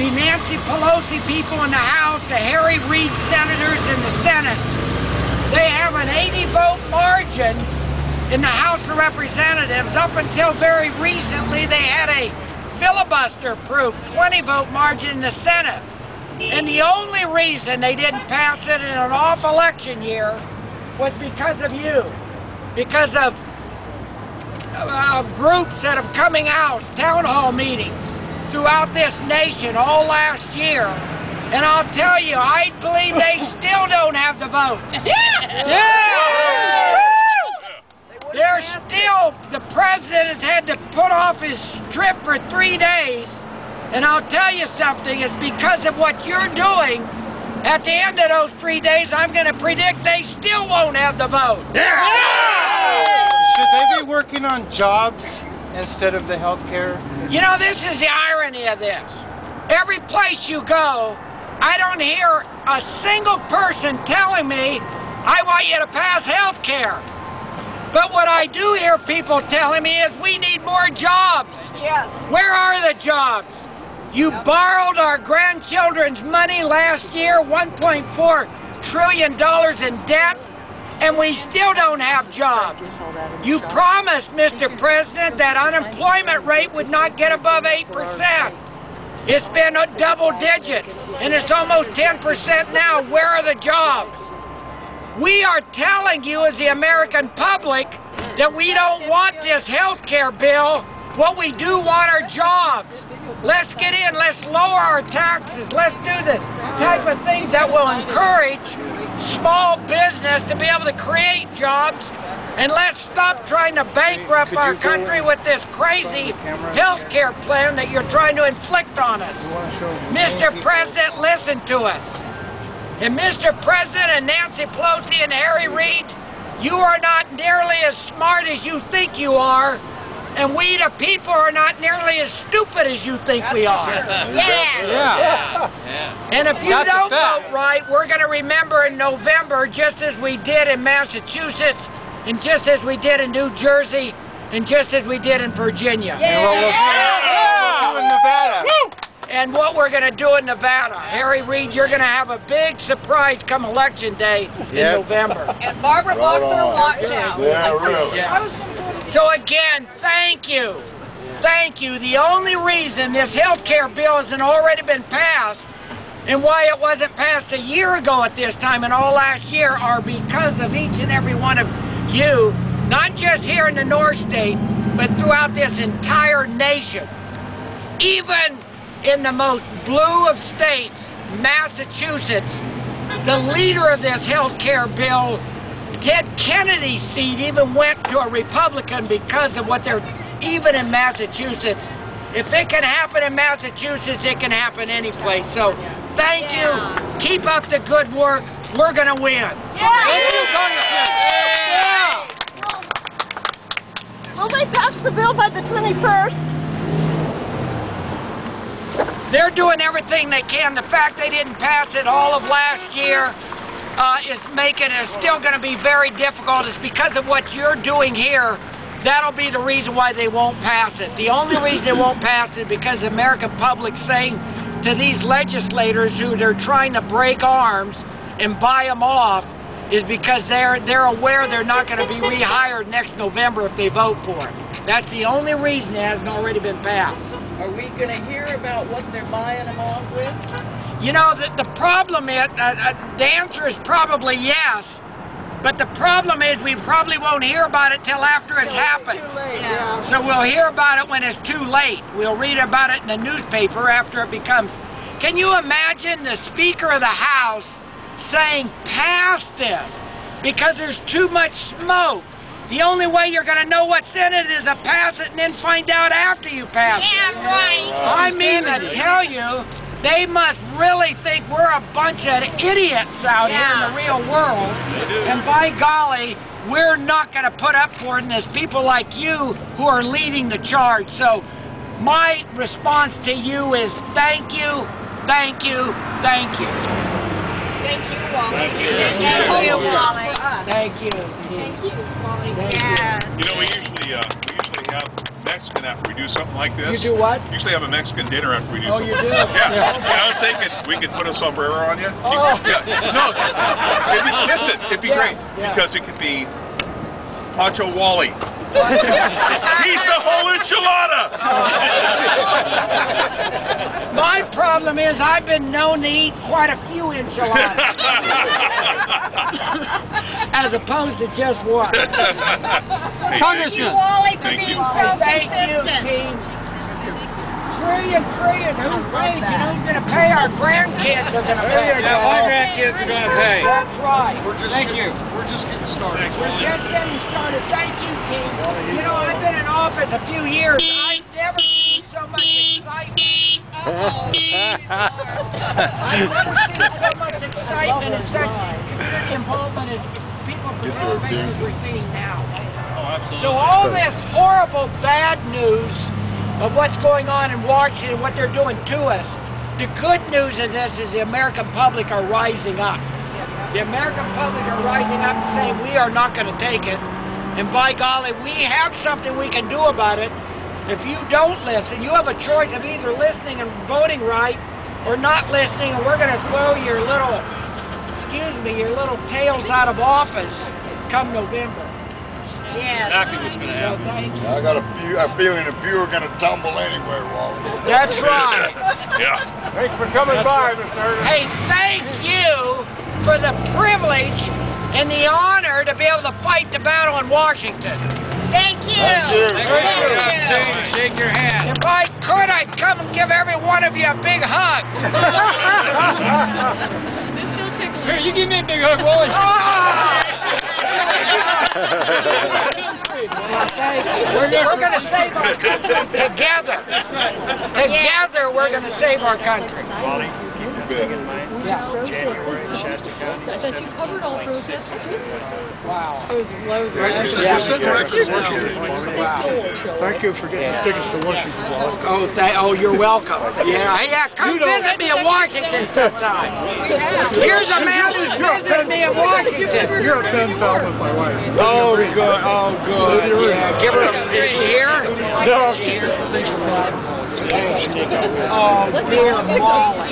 the Nancy Pelosi people in the House, the Harry Reid senators in the Senate, they have an 80-vote margin in the House of Representatives. Up until very recently, they had a filibuster-proof 20-vote margin in the Senate. And the only reason they didn't pass it in an off-election year was because of you. Because of groups that have coming out, town hall meetings throughout this nation all last year. And I'll tell you, I believe they still don't have the votes. They're still, the president has had to put off his trip for 3 days. And I'll tell you something, it's because of what you're doing. At the end of those 3 days, I'm going to predict they still won't have the vote. Should they be working on jobs instead of the health care? You know, this is the irony of this. Every place you go, I don't hear a single person telling me, I want you to pass health care. But what I do hear people telling me is we need more jobs. Yes. Where are the jobs? You borrowed our grandchildren's money last year, $1.4 trillion in debt, and we still don't have jobs. You promised, Mr. President, that unemployment rate would not get above 8%. It's been a double digit, and it's almost 10% now. Where are the jobs? We are telling you as the American public that we don't want this health care bill. What we do want are jobs. Let's get in, let's lower our taxes, let's do the type of things that will encourage small business to be able to create jobs, and let's stop trying to bankrupt our country with this crazy health care plan that you're trying to inflict on us. Mr. President, listen to us. And Mr. President and Nancy Pelosi and Harry Reid, you are not nearly as smart as you think you are. And we, the people, are not nearly as stupid as you think we are. Yeah. And if you don't vote right, we're going to remember in November, just as we did in Massachusetts, and just as we did in New Jersey, and just as we did in Virginia. And what we'll do in Nevada. And what we're going to do in Nevada. Harry Reid, you're going to have a big surprise come Election Day in November. And Barbara Boxer walked out. Yeah, really. Yeah. So again, thank you. Thank you. The only reason this health care bill hasn't already been passed, and why it wasn't passed a year ago at this time and all last year, are because of each and every one of you, not just here in the North State, but throughout this entire nation. Even in the most blue of states, Massachusetts, the leader of this health care bill, Ted Kennedy's seat, even went to a Republican because of what they're, even in Massachusetts. If it can happen in Massachusetts, it can happen any place. So thank you. Keep up the good work. We're going to win. Thank you, Congressman. Will they pass the bill by the 21st? They're doing everything they can. The fact they didn't pass it all of last year is making it still going to be very difficult. It's because of what you're doing here. That'll be the reason why they won't pass it. The only reason they won't pass it is because the American public's saying to these legislators who they're trying to break arms and buy them off, is because they're aware they're not going to be rehired next November if they vote for it. That's the only reason it hasn't already been passed. Are we going to hear about what they're buying them off with? You know, the problem is, the answer is probably yes, but the problem is we probably won't hear about it till after it's happened. Too late. Yeah. So we'll hear about it when it's too late. We'll read about it in the newspaper after it becomes. Can you imagine the Speaker of the House saying, pass this, because there's too much smoke? The only way you're going to know what's in it is to pass it and then find out after you pass it. Yeah, right. I mean to tell you, they must really think we're a bunch of idiots out here in the real world. And by golly, we're not going to put up for it, and there's people like you who are leading the charge. So my response to you is thank you, thank you, thank you. Thank you, Wally. Thank you. Thank you, Wally. Thank you. Thank you, Wally. Thank you. Yes. You know, we usually have next Mexican after we do something like this. You do what? Usually have a Mexican dinner after we do Oh, something. you do? Yeah. I was thinking we could put a sombrero on you. Oh. Yeah. No. Listen, it'd be great because it could be Pancho Wally. He's the whole enchilada. My problem is I've been known to eat quite a few enchiladas. As opposed to just one. Hey, Thank you, Wally, for Thank being you. so Thank you, consistent. King. Trillion, who's paid? You know who's going to pay? Our grandkids are going to pay. Yeah, my grandkids are going to pay. That's right. We're just getting started. We're just getting started. Thank you, King. You know, I've been in office a few years. I've never seen so much excitement. I've never seen so much excitement and such community involvement as people participate as we're seeing now. Oh, absolutely. So all this horrible bad news of what's going on in Washington and what they're doing to us, the good news of this is the American public are rising up. The American public are rising up and saying we are not going to take it. And by golly, we have something we can do about it. If you don't listen, you have a choice of either listening and voting right or not listening, and we're going to throw your little, your little tails out of office come November. Yes. Exactly what's going to So happen. thank you. I got a feeling a few are going to tumble anyway, Wally. That's right. Yeah. Thanks for coming by, Mr. Herger. Hey, thank you for the privilege and the honor to be able to fight the battle in Washington. Thank you. Thank you. Shake your hand. If I could, I'd come and give every one of you a big hug. Here, you give me a big hug, Wally. We're going to save our country together. Together, we're going to save our country. Wally, keep that thing in mind. Yeah. January, Shasta County, But you covered all protests. Wow. We're set directions. Thank you for getting us tickets to Washington, Wally. Oh, you're welcome. Yeah, come visit me in Washington sometime. Here's a man who's visited me in Washington. You're a pen pal with my wife. Oh, good. Oh, good. Yeah. Give her a. Is she here? No. Is she here? Oh, dear Wally.